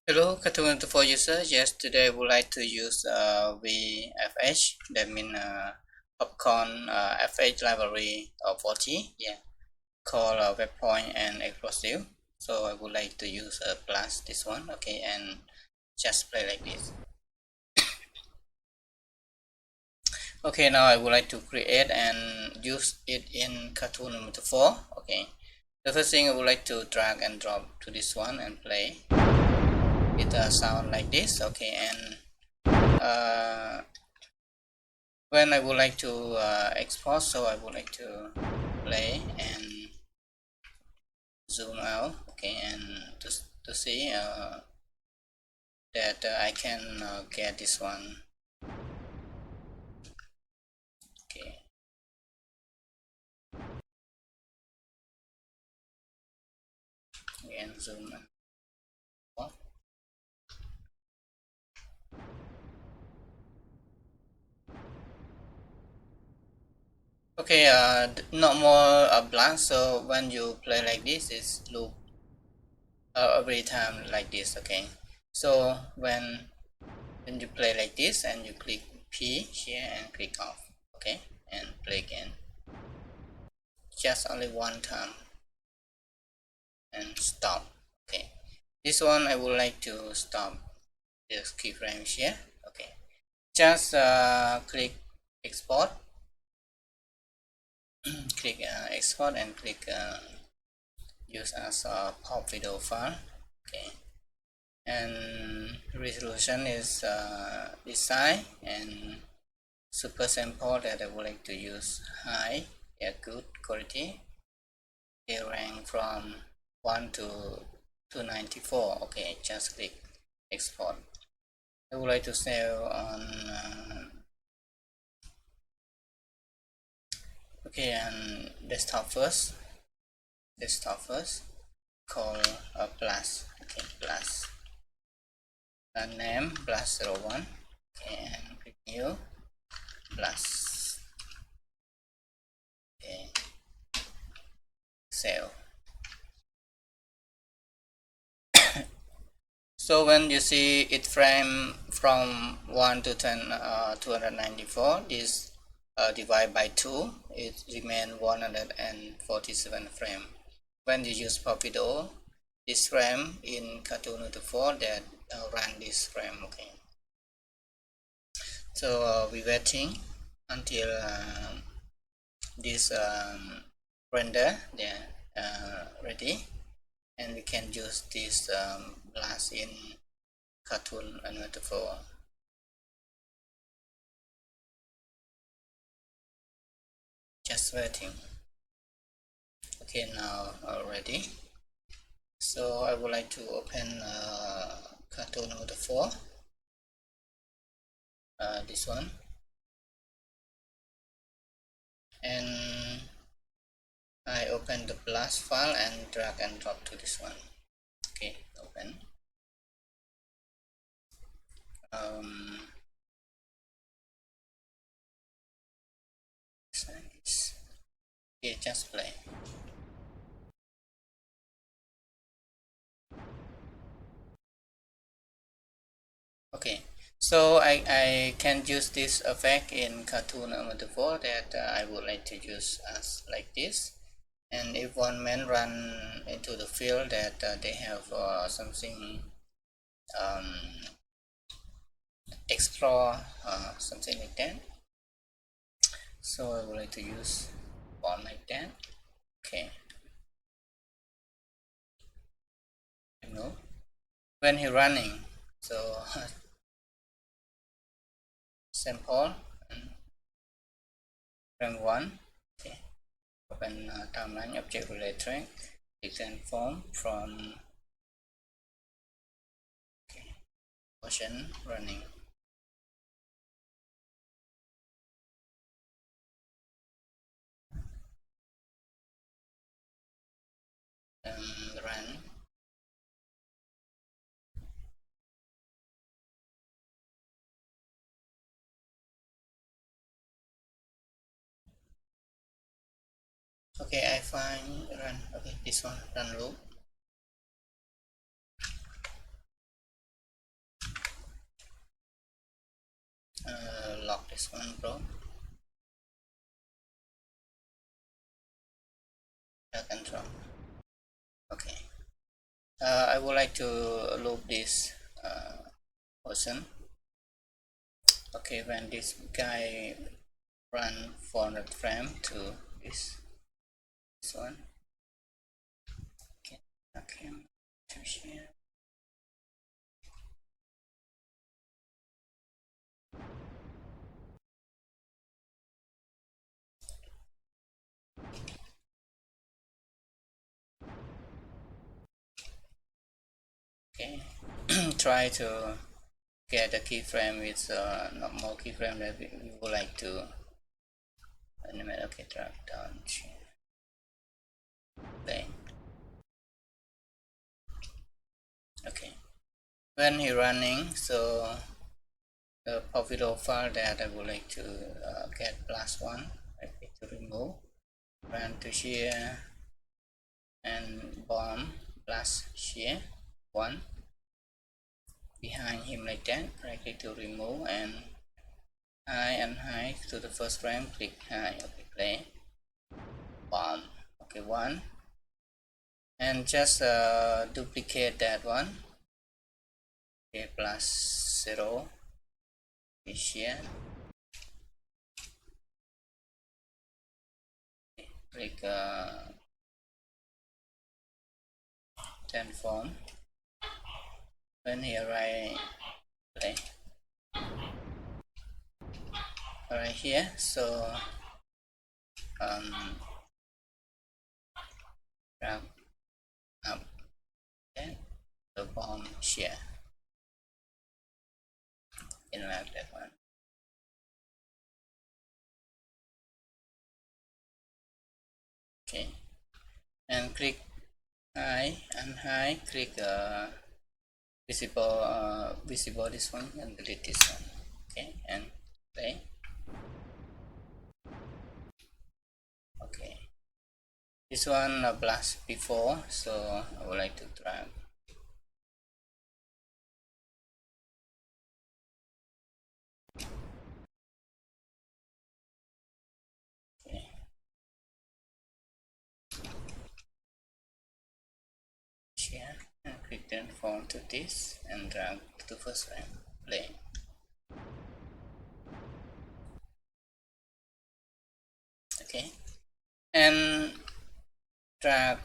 Hello, Cartoon for user. Yes, today I would like to use VFX. That means popcorn FH library of 40. Yeah, called webpoint and explosive. So I would like to use plus this one. Okay, and just play like this. Okay, now I would like to create and use it in Cartoon Animator 4. Okay, the first thing I would like to drag and drop to this one and play. It sound like this. Okay, and when I would like to export, so I would like to play and zoom out. Okay, and to see that I can get this one. Okay, again zoom out. Okay, not more blank. So when you play like this, it's loop every time like this. Okay, so when you play like this and you click P here and click off. Okay, and play again. Just only one time and stop. Okay, this one I would like to stop this keyframe here. Okay, just click export. Click export and click use as a pop video file. Okay, and resolution is design and super sample that I would like to use high. Yeah, good quality. They rank from 1 to 294. Okay, just click export. I would like to save on okay, and desktop first. Call plus. Okay, plus name plus 01. Okay, and click new plus. Okay, save. So when you see it frame from 1 to 10 294, this divide by 2, it remain 147 frame. When you use pop video, this frame in Cartoon Animator 4 that run this frame. Okay, so we waiting until this render there ready, and we can use this blast in Cartoon Animator 4. Just waiting. Okay, now ready. So I would like to open Cartoon Animator 4. This one, and I open the blast file and drag and drop to this one. Okay, open. Okay, just play. Okay, so I can use this effect in Cartoon Animator 4 that I would like to use as like this. And if one man run into the field that they have something explore something like that, so I would like to use one like that. Okay, you know, when he running, so sample and frame 1. Okay, open timeline object related design form from okay, motion running. Run. Okay, I find run. Okay, this one run loop. lock this one, bro. Drag and drop. Okay. I would like to loop this portion. Okay, when this guy run 400 frame to this one. Okay, okay, to share. Okay, try to get a keyframe with not more keyframe that we would like to animate. Okay, drag down, play. Okay, when he running, so the pop video file that I would like to get plus one, I click to remove, run to share, and bomb plus share one behind him like that. Right click to remove and high to the first frame, click high. Okay, play bomb. Okay, one, and just duplicate that one. Okay, plus 0 is here. Okay, click transform. When here I play right here, so grab up then the bomb share in like that one. Okay, and click high and high, click visible this one and delete this one. Okay, and play. Okay, this one blast before, so I would like to drag. Okay, share and click transform to this and drag to first frame. Play. Okay, and drag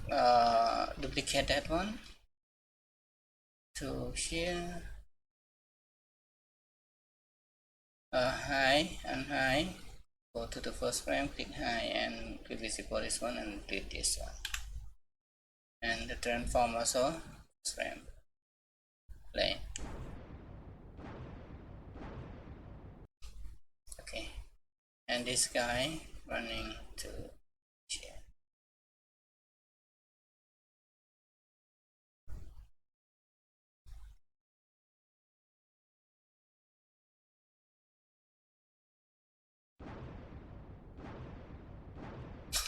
duplicate that one to here, high and high, go to the first frame, click high and click visible this one and delete this one, and the transform also first frame. Play. Okay, and this guy running to share.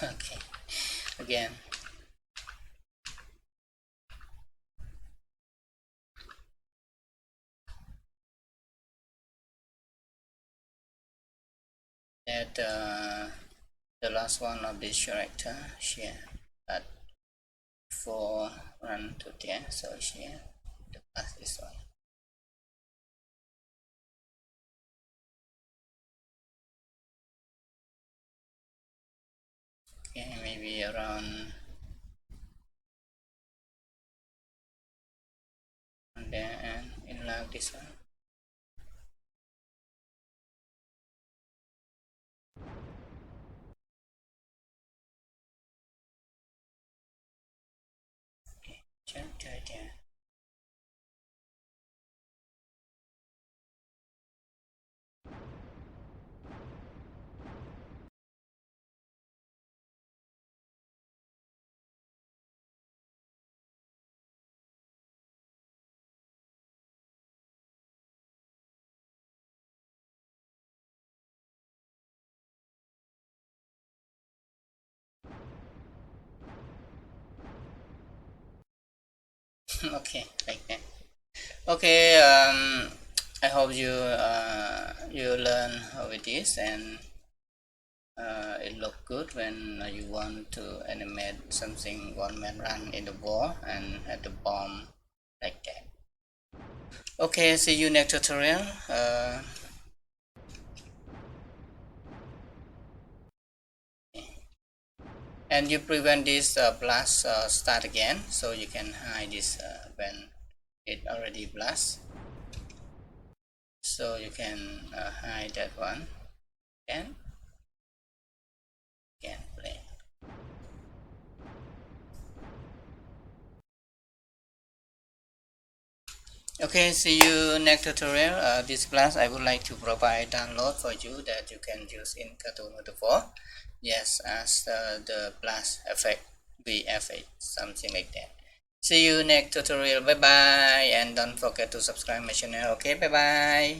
Okay, again. That the last one of this character share, but for run to there, so share the last this one. Okay, maybe around there and in like this one. Okay, check there. Okay, like that. Okay, I hope you you learn with this, and it look good when you want to animate something one man run in the wall and at the bomb like that. Okay, see you next tutorial. And you prevent this blast start again, so you can hide this when it already blast, so you can hide that one and can play. Okay, see you next tutorial. This class I would like to provide download for you that you can use in Cartoon Animator 4. Yes, as the blast effect, VFX, something like that. See you next tutorial. Bye bye, and don't forget to subscribe my channel. Okay, bye bye.